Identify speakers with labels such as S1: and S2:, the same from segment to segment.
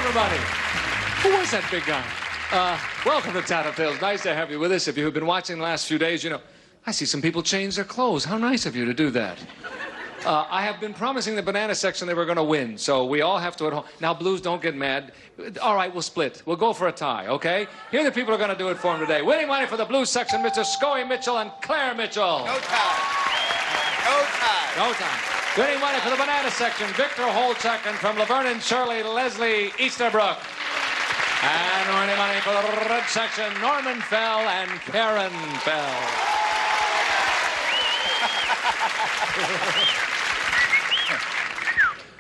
S1: everybody. Who was that big guy? Welcome to Tattletales. Nice to have you with us. If you've been watching the last few days, you know, I see some people change their clothes. How nice of you to do that. I have been promising the banana section they were going to win, so we all have to at home. Now, Blues, don't get mad. All right, we'll split. We'll go for a tie, okay? Here are the people who are going to do it for him today. Winning money for the Blues section, Mr. Scoey Mitchell and Claire Mitchell.
S2: No tie. No tie.
S1: No time. Winning money for the banana section, Victor Holchuk, and from Laverne and Shirley, Leslie Easterbrook. And winning money for the red section, Norman Fell and Karen Fell.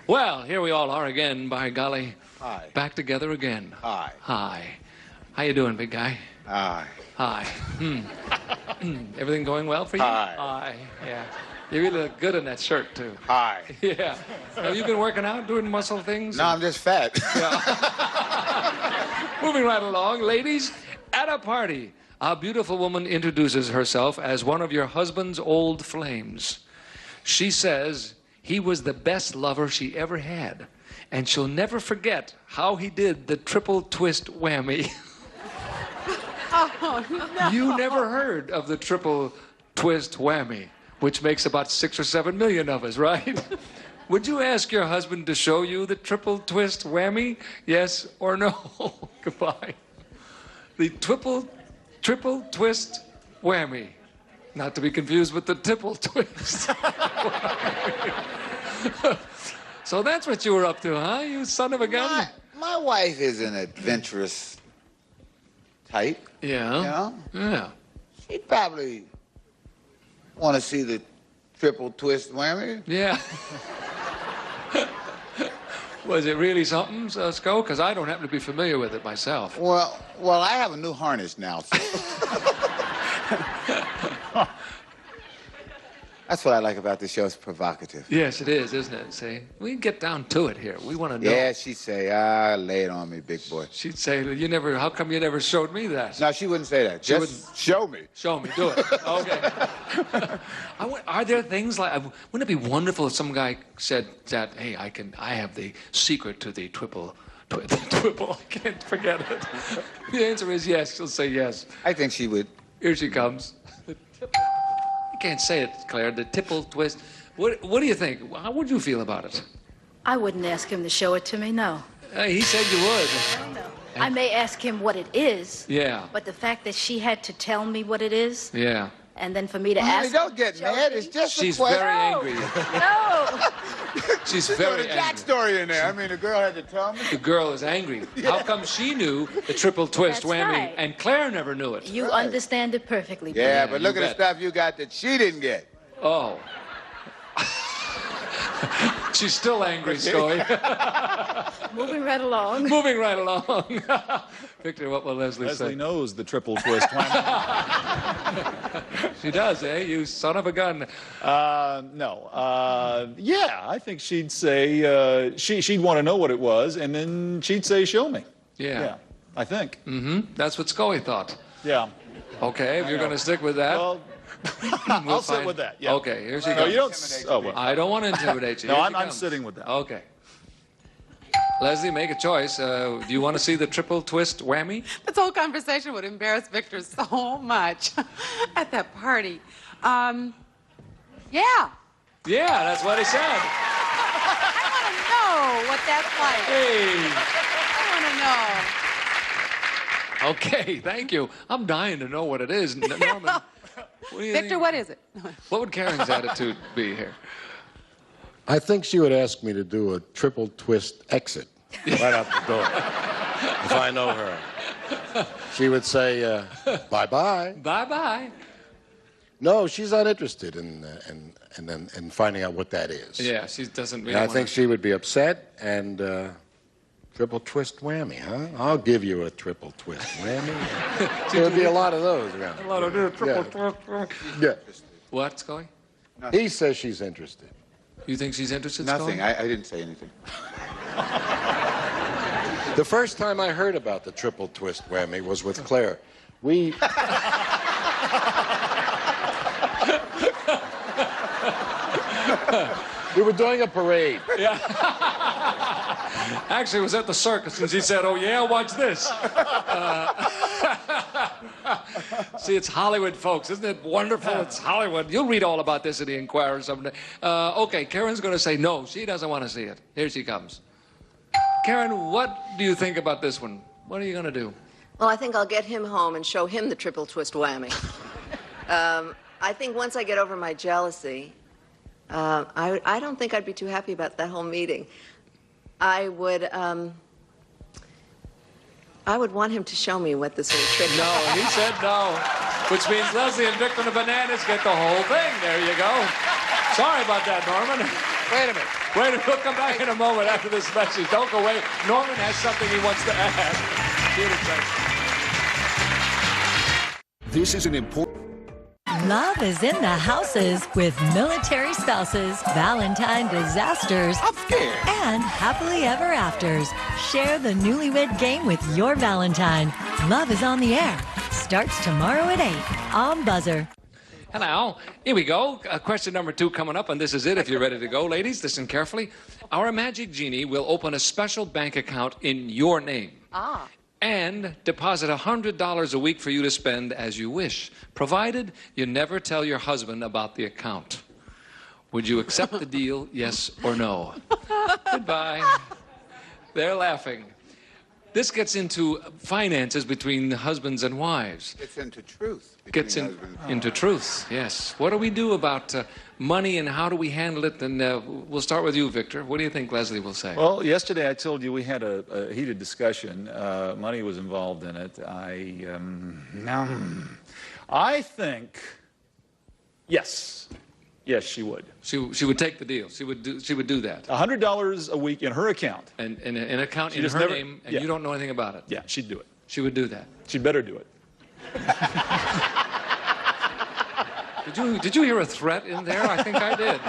S1: Well, here we all are again, by golly.
S2: Hi.
S1: Back together again.
S2: Hi.
S1: Hi. How you doing, big guy?
S2: Hi.
S1: Hi. Everything going well for you?
S2: Hi.
S1: Hi. Yeah. You really look good in that shirt, too.
S2: Hi.
S1: Yeah. Have you been working out, doing muscle things?
S2: No, I'm just fat.
S1: Moving right along, ladies, at a party, a beautiful woman introduces herself as one of your husband's old flames. She says he was the best lover she ever had, and she'll never forget how he did the triple twist whammy.
S3: Oh, no.
S1: You never heard of the triple twist whammy, which makes about 6 or 7 million of us, right? Would you ask your husband to show you the triple twist whammy? Yes or no? Goodbye. The triple twist whammy. Not to be confused with the tipple twist. So that's what you were up to, huh? You son of a gun?
S2: My wife is an adventurous type.
S1: Yeah.
S2: You know?
S1: Yeah.
S2: She'd probably want to see the triple twist whammy.
S1: Yeah. Was it really something, Sco? Because I don't happen to be familiar with it myself.
S2: Well, I have a new harness now. So. That's what I like about the show. It's provocative.
S1: Yes, it is, isn't it? See, we can get down to it here. We want to know.
S2: Yeah, she'd say, lay it on me, big boy.
S1: She'd say, how come you never showed me that?
S2: No, she wouldn't say that. Just show me.
S1: Show me, do it. Okay. Are there things like, wouldn't it be wonderful if some guy said that, hey, I have the secret to the triple, I can't forget it. The answer is yes, she'll say yes.
S2: I think she would.
S1: Here she comes. You can't say it, Claire, the tipple twist. What do you think? How would you feel about it?
S3: I wouldn't ask him to show it to me, no.
S1: He said you would.
S3: No. I may ask him what it is.
S1: Yeah.
S3: But the fact that she had to tell me what it is.
S1: Yeah.
S3: And then for me to ask.
S2: Don't get mad. It's just
S1: She's
S2: a question.
S1: very angry.
S3: No.
S1: She's
S2: There's
S1: very
S2: a Jack
S1: angry.
S2: story in there. I mean, the girl had to tell me.
S1: The girl is angry. How come she knew the triple twist
S3: That's
S1: whammy
S3: right.
S1: and Claire never knew it?
S3: You understand it perfectly.
S2: Yeah,
S3: baby.
S2: but look
S1: you
S2: at the
S1: bet.
S2: stuff you got that she didn't get.
S1: Oh. She's still angry, Scoey.
S3: Moving right along.
S1: Moving right along. Victor, what will Leslie say?
S4: Leslie knows the triple twist whammy.
S1: She does, eh? You son of a gun.
S4: No. Yeah, I think she'd say, she'd want to know what it was, and then she'd say, show me.
S1: Yeah.
S4: I think.
S1: That's what Scoey thought.
S4: Yeah.
S1: Okay, if you're going to stick with that.
S4: Well,
S1: we'll
S4: I'll sit
S1: find-
S4: with that, yeah.
S1: Okay, here she
S4: No,
S1: goes.
S4: you don't. Oh, well.
S1: I don't want to intimidate you.
S4: No,
S1: Here
S4: I'm
S1: she comes.
S4: sitting with that.
S1: Okay. Leslie, make a choice. Do you want to see the triple twist whammy?
S5: This whole conversation would embarrass Victor so much at that party. Yeah.
S1: Yeah, that's what he said.
S5: I want to know what that's like.
S1: Hey.
S5: I want to know.
S1: Okay, thank you. I'm dying to know what it is. Norman, what do you
S5: Victor,
S1: think?
S5: what is it?
S1: What would Karen's attitude be here?
S6: I think she would ask me to do a triple twist exit right out the door. If I know her. She would say, bye-bye.
S1: Bye-bye.
S6: No, she's not interested in finding out what that is.
S1: Yeah, she doesn't really
S6: And I
S1: want
S6: think
S1: to...
S6: she would be upset and triple twist whammy, huh? I'll give you a triple twist whammy. There would be a lot of those around.
S1: A lot of triple twist.
S6: Yeah.
S1: What's going?
S6: He says she's interested.
S1: You think she's interested,
S2: Nothing.
S1: Scully?
S2: I didn't say anything.
S6: The first time I heard about the triple twist whammy was with Claire. We were doing a parade.
S1: Yeah. Actually, it was at the circus, and she said, "Oh yeah, watch this." See, it's Hollywood, folks. Isn't it wonderful? It's Hollywood. You'll read all about this in the Inquirer someday. Okay, Karen's going to say no. She doesn't want to see it. Here she comes. Karen, what do you think about this one? What are you going to do?
S7: Well, I think I'll get him home and show him the triple twist whammy. I think once I get over my jealousy, I don't think I'd be too happy about that whole meeting. I would want him to show me what this little trick is.
S1: No, he said no. Which means Leslie and Victor and the Bananas get the whole thing. There you go. Sorry about that, Norman.
S2: Wait a minute.
S1: Wait, we'll come back in a moment after this message. Don't go away. Norman has something he wants to add. Here it is.
S8: This is an important...
S9: Love is in the houses with military spouses, Valentine disasters,
S2: I'm scared.
S9: and happily ever afters. Share the newlywed game with your Valentine. Love is on the air. Starts tomorrow at 8 on Buzzer.
S1: Hello. Here we go. Question number 2 coming up, and this is it if you're ready to go. Ladies, listen carefully. Our magic genie will open a special bank account in your name. And deposit $100 a week for you to spend as you wish, provided you never tell your husband about the account. Would you accept the deal, yes or no? Goodbye. They're laughing. This gets into finances between husbands and wives.
S2: It's into truth.
S1: Gets into truth, yes. What do we do about money and how do we handle it? And we'll start with you, Victor. What do you think Leslie will say?
S4: Well, yesterday I told you we had a heated discussion. Money was involved in it. I think, yes. Yes, she would.
S1: She would take the deal. She would do that.
S4: $100 a week in her account.
S1: And in an account in her name, and you don't know anything about it.
S4: Yeah, she'd do it.
S1: She would do that.
S4: She'd better do it.
S1: Did you hear a threat in there? I think I did.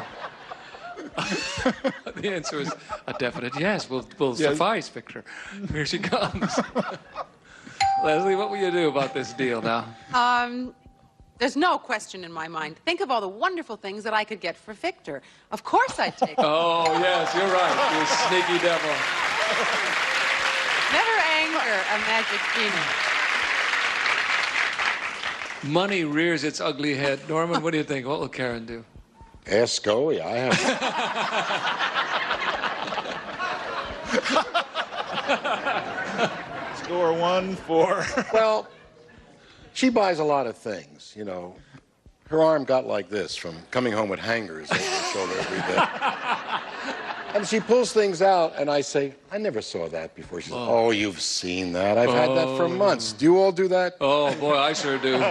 S1: The answer is a definite yes. Will suffice, Victor. Here she comes. Leslie, what will you do about this deal now?
S5: There's no question in my mind. Think of all the wonderful things that I could get for Victor. Of course I'd take it.
S1: Oh, yes, you're right. You sneaky devil.
S5: Never anger a magic genie.
S1: Money rears its ugly head. Norman, what do you think? What will Karen do?
S6: Ask Scully. I have.
S4: Score 1 for...
S6: Well, she buys a lot of things, you know. Her arm got like this from coming home with hangers over her shoulder every day. And she pulls things out, and I say, I never saw that before. She says, oh, you've seen that. I've had that for months. Do you all do that?
S1: Oh, boy, I sure do.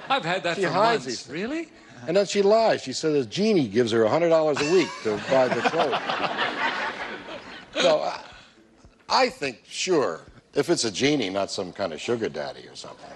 S1: I've had that for
S6: hides
S1: months.
S6: these.
S1: Really?
S6: And then she lies. She says a genie gives her $100 a week to buy the clothes. No, I think, sure, if it's a genie, not some kind of sugar daddy or something,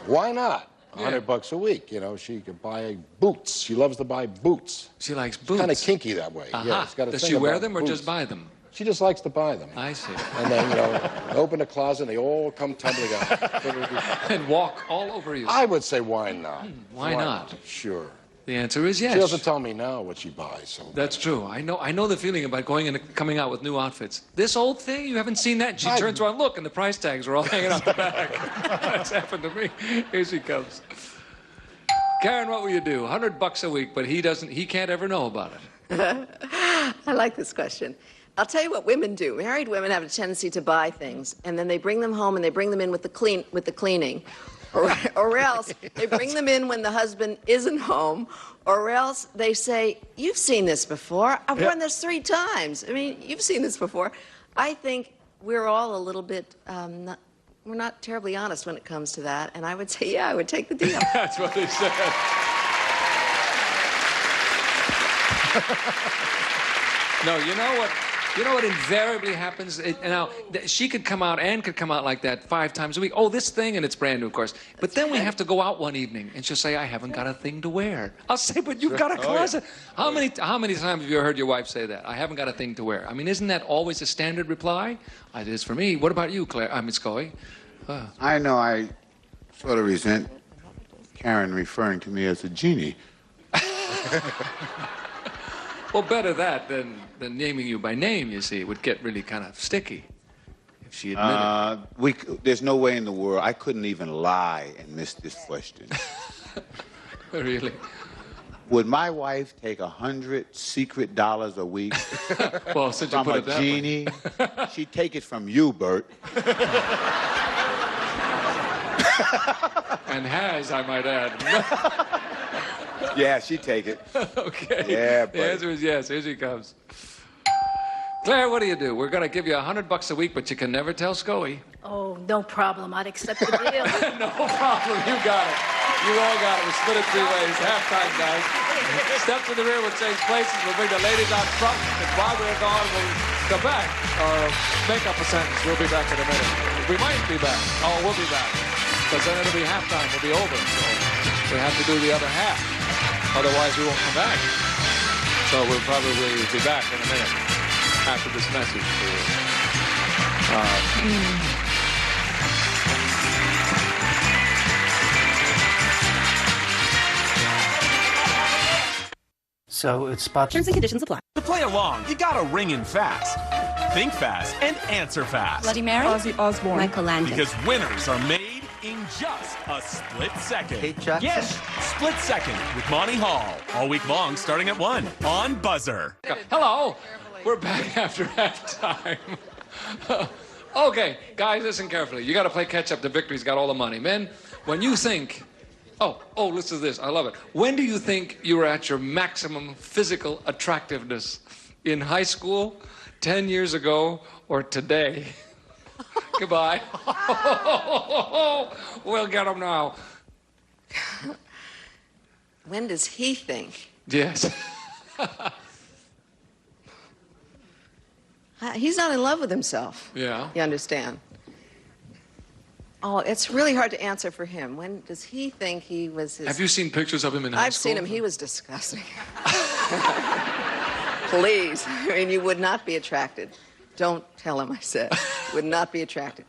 S6: why not? $100 a week, you know, she could buy boots. She loves to buy boots.
S1: She likes boots.
S6: Kind of kinky that way. Yeah, it's got a
S1: Does
S6: thing
S1: she wear
S6: about
S1: them or
S6: boots.
S1: just buy them?
S6: She just likes to buy them.
S1: I see.
S6: And then, you know, open a closet and they all come tumbling out.
S1: And walk all over you.
S6: I would say, why not?
S1: Why not?
S6: Sure.
S1: The answer is yes.
S6: She doesn't tell me now what she buys. So.
S1: That's true. I know the feeling about going and coming out with new outfits. This old thing, you haven't seen that? She turns around, look, and the price tags are all hanging out the back. That's happened to me. Here she comes. Karen, what will you do? $100 a week, but he can't ever know about it.
S7: I like this question. I'll tell you what women do. Married women have a tendency to buy things, and then they bring them home and they bring them in with the cleaning. Or else they bring them in when the husband isn't home, or else they say, you've seen this before. I've worn this 3 times. I mean, you've seen this before. I think we're all a little bit, we're not terribly honest when it comes to that, and I would say, yeah, I would take the deal.
S1: That's what they said. No, you know what? You know what invariably happens? Now, she could come out, Ann could come out like that 5 times a week. Oh, this thing, and it's brand new, of course. But then we have to go out one evening, and she'll say, I haven't got a thing to wear. I'll say, but you've got a closet. How many times have you heard your wife say that? I haven't got a thing to wear. I mean, isn't that always a standard reply? It is for me. What about you, Claire? I mean, Scully?
S2: I know I sort of resent Karen referring to me as a genie.
S1: Well, better that than naming you by name, you see. It would get really kind of sticky if she admitted.
S2: There's no way in the world. I couldn't even lie and miss this question.
S1: Really?
S2: Would my wife take $100 secret dollars a week
S1: Well, since you
S2: from
S1: put
S2: a
S1: it that way.
S2: genie? She'd take it from you, Bert.
S1: And has, I might add.
S2: Yeah, she'd take it.
S1: Okay.
S2: Yeah,
S1: The
S2: buddy.
S1: answer is yes. Here she comes. Claire, what do? We're going to give you $100 a week, but you can never tell Scoey.
S3: Oh, no problem. I'd accept the deal.
S1: No problem. You got it. You all got it. We'll split it 3 ways. Halftime, guys. Step to the rear. We'll change places. We'll bring the ladies out front. And while we're gone, we'll come back. Or make up a sentence. We'll be back in a minute. We might be back. Oh, we'll be back. Because then it'll be halftime. We'll be over. So we have to do the other half. Otherwise, we won't come back. So we'll probably be back in a minute after this message.
S8: So it's about
S10: Terms and conditions apply.
S11: To play along, you gotta ring in fast, think fast, and answer fast.
S10: Bloody Mary? Ozzy Osbourne. Michael Landon.
S11: Because winners are made in just a split second.
S8: Kate Jackson?
S11: Yes, Split Second with Monty Hall. All week long, starting at 1 on Buzzer.
S1: Hello. We're back after halftime. Okay, guys, listen carefully. You got to play catch up. The victory's got all the money. Men, when you think... Oh, listen to this. I love it. When do you think you were at your maximum physical attractiveness? In high school, 10 years ago, or today? Goodbye. We'll get them now.
S7: When does he think?
S1: Yes.
S7: He's not in love with himself.
S1: Yeah.
S7: You understand? Oh, it's really hard to answer for him. When does he think he was his...
S1: Have you seen pictures of him in high
S7: I've
S1: school?
S7: seen him. He was disgusting. Please. I mean, you would not be attracted. Don't tell him I said. Would not be attracted.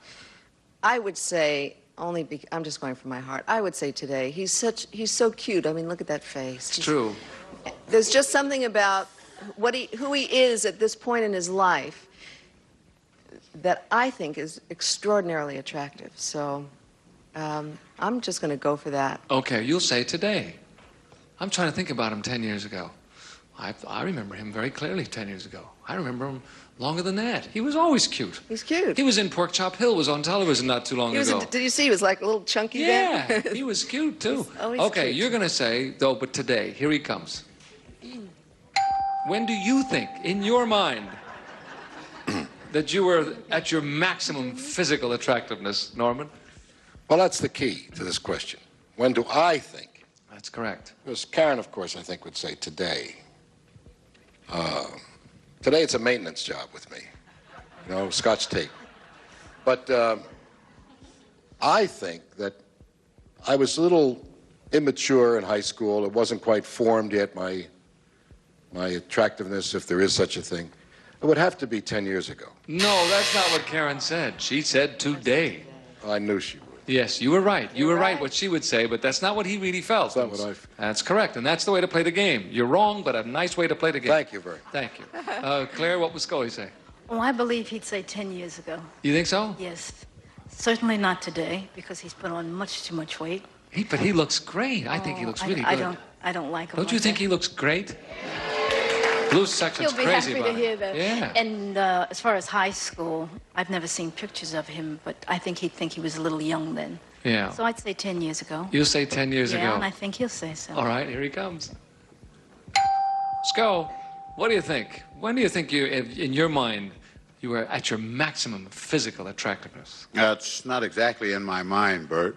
S7: I would say, I'm just going from my heart. I would say today, he's so cute. I mean, look at that face.
S1: It's true.
S7: There's just something about who he is at this point in his life that I think is extraordinarily attractive. So I'm just going to go for that.
S1: Okay, you'll say today. I'm trying to think about him 10 years ago. I remember him very clearly 10 years ago. I remember him longer than that. He was always cute.
S7: He's cute.
S1: He was in Pork Chop Hill, was on television not too long ago.
S7: Did you see? He was like a little chunky
S1: Yeah,
S7: then.
S1: he was cute too.
S7: Always
S1: Okay,
S7: cute.
S1: you're going to say, though, but today, here he comes. When do you think, in your mind, that you were at your maximum physical attractiveness, Norman?
S6: Well, that's the key to this question. When do I think?
S1: That's correct.
S6: Because Karen, of course, I think would say today. Today it's a maintenance job with me. You know, Scotch tape. But I think that I was a little immature in high school. It wasn't quite formed yet, my attractiveness, if there is such a thing. It would have to be 10 years ago.
S1: No, that's not what Karen said. She said today.
S6: I knew she would.
S1: Yes, you were right. You were right what she would say, but that's not what he really felt.
S6: That's not what I felt.
S1: That's correct, and that's the way to play the game. You're wrong, but a nice way to play the game.
S6: Thank you very much.
S1: Thank you. Claire, what would Scully say?
S3: Oh, I believe he'd say 10 years ago.
S1: You think so?
S3: Yes. Certainly not today, because he's put on much too much weight.
S1: But he looks great. I think he looks really good.
S3: I don't like him.
S1: Don't you think he looks great? Blue section's
S3: He'll be
S1: crazy
S3: happy
S1: about
S3: to hear
S1: it.
S3: that.
S1: Yeah.
S3: And as far as high school, I've never seen pictures of him, but I think he'd think he was a little young then.
S1: Yeah.
S3: So I'd say 10 years ago.
S1: You'll say 10 years
S3: Yeah,
S1: ago.
S3: and I think he'll say so.
S1: All right, here he comes. Sco, what do you think? When do you think in your mind, you were at your maximum physical attractiveness?
S2: It's not exactly in my mind, Bert.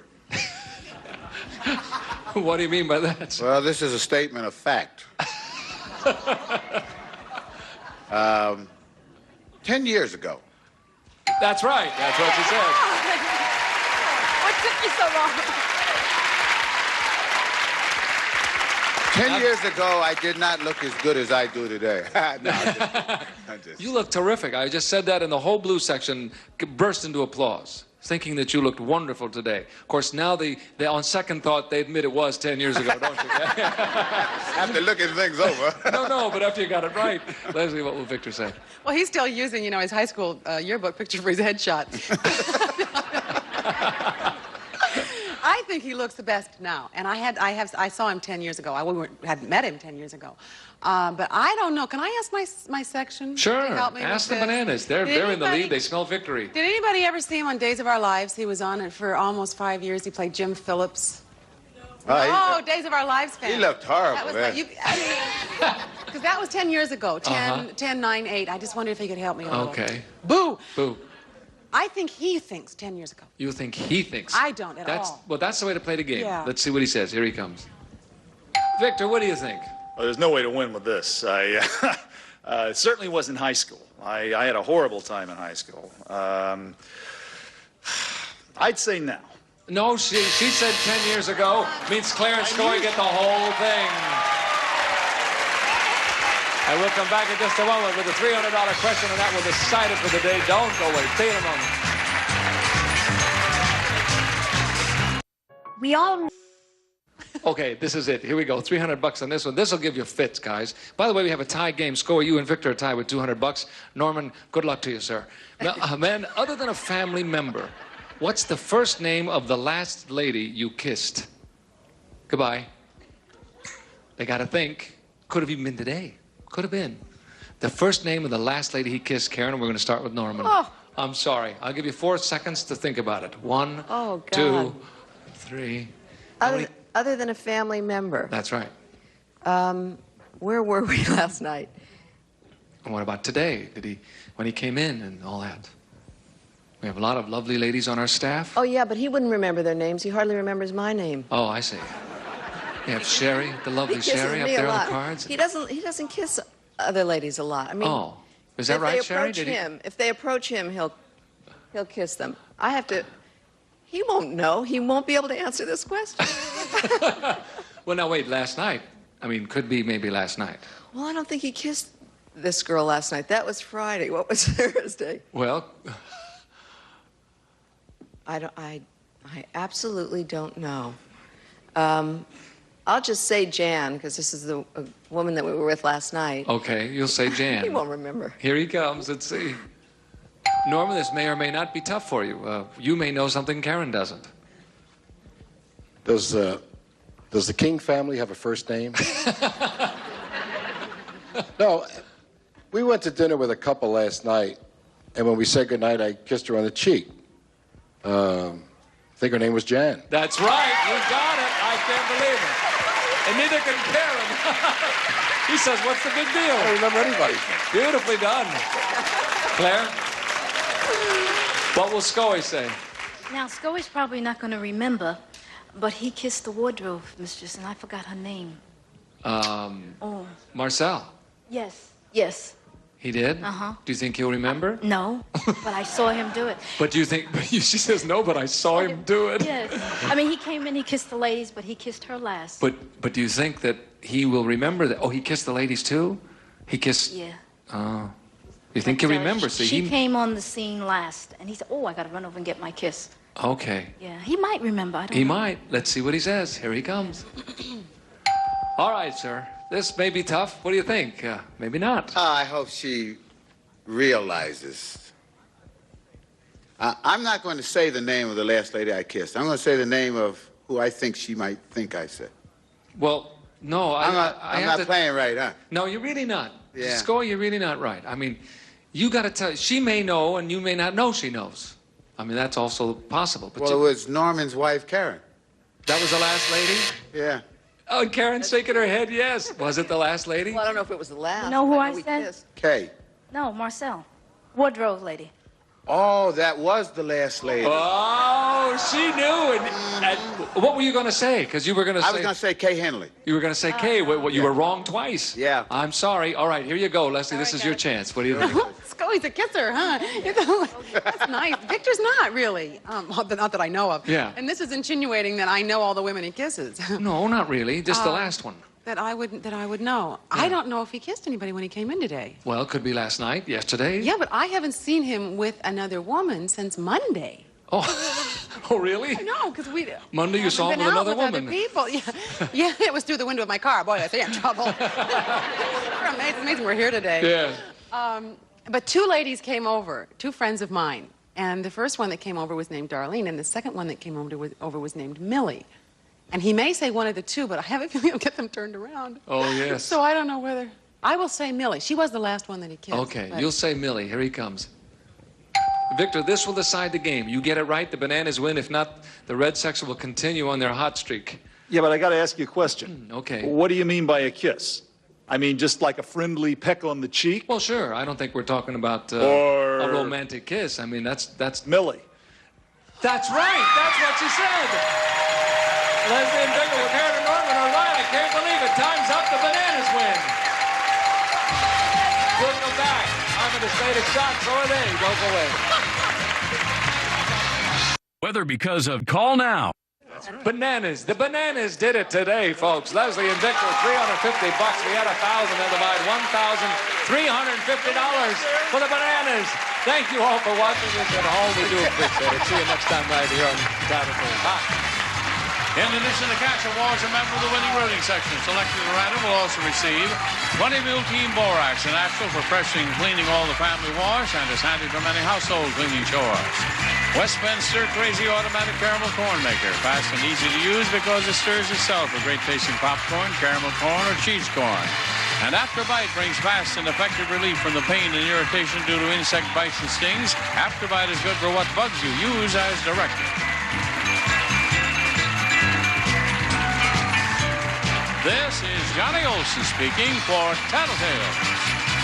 S1: What do you mean by that?
S2: Well, this is a statement of fact. 10 years ago.
S1: That's right. That's what you said.
S3: What took you so long?
S2: 10 years ago, I did not look as good as I do today. No, I'm just...
S1: You look terrific. I just said that, and the whole blue section burst into applause. thinking that you looked wonderful today. Of course, now on second thought, they admit it was 10 years ago, don't you?
S2: After looking things over.
S1: No, but after you got it right. Leslie, what will Victor say?
S5: Well, he's still using, his high school yearbook picture for his headshot. I think he looks the best now. And I saw him 10 years ago. I hadn't met him 10 years ago. But I don't know. Can I ask my section?
S1: Sure.
S5: To help me
S1: Ask
S5: with
S1: the
S5: this?
S1: bananas. They're in the lead. They smell victory.
S5: Did anybody ever see him on Days of Our Lives? He was on it for almost 5 years. He played Jim Phillips. Days of Our Lives fan.
S2: He looked horrible.
S5: That was because that was 10 years ago. 10, 9, 8. I just wondered if he could help me a little.
S1: Okay.
S5: Boo.
S1: Boo.
S5: I think he thinks 10 years ago.
S1: You think he thinks?
S5: I don't at all.
S1: Well, that's the way to play the game.
S5: Yeah.
S1: Let's see what he says. Here he comes. Victor, what do you think?
S4: Well, there's no way to win with this. It certainly was in high school. I had a horrible time in high school. I'd say now.
S1: No, she said 10 years ago. Means Clarence Scoy get the whole thing. And we'll come back in just a moment with a $300 question, and that will decide it for the day. Don't go away. See you in a moment.
S9: We all...
S1: Okay, this is it. Here we go. $300 on this one. This will give you fits, guys. By the way, we have a tie game score. You and Victor are tied with $200. Norman, good luck to you, sir. Now, man, other than a family member, what's the first name of the last lady you kissed? Goodbye. They got to think. Could have even been today. Could have been. The first name of the last lady he kissed, Karen, and we're going to start with Norman.
S7: Oh.
S1: I'm sorry. I'll give you 4 seconds to think about it. 1,
S7: Oh, God.
S1: 2, 3.
S7: Other than a family member.
S1: That's right.
S7: Where were we last night?
S1: And what about today? When he came in and all that? We have a lot of lovely ladies on our staff.
S7: Oh, yeah, but he wouldn't remember their names. He hardly remembers my name.
S1: Oh, I see. We have Sherry, the lovely
S7: He kisses
S1: Sherry up
S7: me
S1: there
S7: a
S1: on
S7: lot.
S1: the cards.
S7: He doesn't kiss other ladies a lot. I mean,
S1: Oh, is that right, Sherry?
S7: If they approach him, he'll kiss them. I have to. He won't know. He won't be able to answer this question.
S1: Well, now wait. Last night. I mean, could be maybe last night.
S7: Well, I don't think he kissed this girl last night. That was Friday. What was Thursday?
S1: Well,
S7: I absolutely don't know. I'll just say Jan, because this is the woman that we were with last night.
S1: okay, you'll say Jan.
S7: He won't remember.
S1: Here he comes. Let's see. Norman, this may or may not be tough for you. You may know something Karen doesn't.
S6: Does the King family have a first name? No. We went to dinner with a couple last night, and when we said goodnight, I kissed her on the cheek. I think her name was Jan.
S1: That's right. You got it. I can't believe it. And neither can Karen. He says, what's the big deal?
S6: I don't remember anybody's name.
S1: Beautifully done. Claire? What will Scoey say?
S3: Now, Scoey's probably not going to remember, but he kissed the wardrobe mistress, and I forgot her name.
S1: Marcel.
S3: Yes.
S1: He did?
S3: Uh-huh.
S1: Do you think he'll remember?
S3: No, but I saw him do it.
S1: But do you think, she says no, but I saw him do it.
S3: Yes. I mean, he came in, he kissed the ladies, but he kissed her last.
S1: But do you think that he will remember that? Oh, he kissed the ladies too? He kissed...
S3: Yeah.
S1: Oh. You think he'll remember? See,
S3: she came on the scene last, and he said, oh, I got to run over and get my kiss.
S1: Okay.
S3: Yeah, he might remember. I don't know.
S1: He might. Let's see what he says. Here he comes. All right, sir. This may be tough. What do you think? Maybe not.
S2: I hope she realizes. I'm not going to say the name of the last lady I kissed. I'm going to say the name of who I think she might think I said.
S1: Well, no.
S2: I'm not playing right, huh?
S1: No, you're really not.
S2: Yeah.
S1: Score, you're really not right. I mean, you got to tell... She may know, and you may not know she knows. I mean, that's also possible. But
S2: Well, it was Norman's wife, Karen.
S1: That was the last lady?
S2: Yeah.
S1: Oh, and Karen's shaking her head, yes. Was it the last lady?
S7: Well, I don't know if it was the last.
S3: You know who
S7: but
S3: I
S7: we
S3: said?
S7: kissed.
S2: Kay.
S3: No, Marcel. Wardrobe lady.
S2: Oh, that was the last lady.
S1: Oh, she knew. And what were you going to say? Because you were going to say...
S2: I was going to say Kay Henley.
S1: You were going to say Kay. You were wrong twice.
S2: Yeah.
S1: I'm sorry. All right, here you go, Leslie. This is your chance. What do you think?
S5: Scully's a kisser, huh? That's nice. Victor's not really. Not that I know of.
S1: Yeah.
S5: And this is insinuating that I know all the women he kisses.
S1: No, not really. Just the last one.
S5: That I would know. I don't know if he kissed anybody when he came in today.
S1: Well, it could be last night, yesterday.
S5: Yeah, but I haven't seen him with another woman since Monday.
S1: Oh, really?
S5: No, because we...
S1: Monday you saw him with another woman.
S5: Other people. Yeah. Yeah, it was through the window of my car. Boy, I say I'm in trouble. We're amazing we're here today.
S1: Yeah.
S5: But two ladies came over, two friends of mine. And the first one that came over was named Darlene, and the second one that came over was named Millie. And he may say one of the two, but I have a feeling he'll get them turned around.
S1: Oh, yes.
S5: So I don't know whether... I will say Millie. She was the last one that he kissed.
S1: Okay,
S5: but...
S1: you'll say Millie. Here he comes. Victor, this will decide the game. You get it right, the Bananas win. If not, the Red Sox will continue on their hot streak.
S4: Yeah, but I got to ask you a question.
S1: Okay.
S4: What do you mean by a kiss? I mean, just like a friendly peck on the cheek?
S1: Well, sure. I don't think we're talking about
S4: or
S1: a romantic kiss. I mean, that's
S4: Millie.
S1: That's right. That's what she said. Leslie and Victor with Harry and Norman are right. I can't believe it. Time's up. The Bananas win. We'll go back. I'm in a state of shock. So are they. Don't go away.
S11: Whether because of Call Now.
S1: Bananas. The Bananas did it today, folks. Leslie and Victor, $350. We had 1,000 to divide. $1,350 for the Bananas. Thank you all for watching this at home. We do appreciate it. See you next time right here on Tattletales. Bye.
S12: In addition to cash awards, a member of the winning rooting section selected the random will also receive 20 Mule Team Borax, an actual for freshening and cleaning all the family wash and is handy for many household cleaning chores. Westminster Crazy Automatic Caramel Corn Maker, fast and easy to use because it stirs itself with great tasting popcorn, caramel corn, or cheese corn. And After Bite brings fast and effective relief from the pain and irritation due to insect bites and stings. After Bite is good for what bugs you. Use as directed. This is Johnny Olson speaking for Tattletales,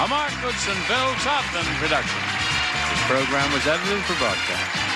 S12: a Mark Goodson, Bill Todman production. This program was edited for broadcast.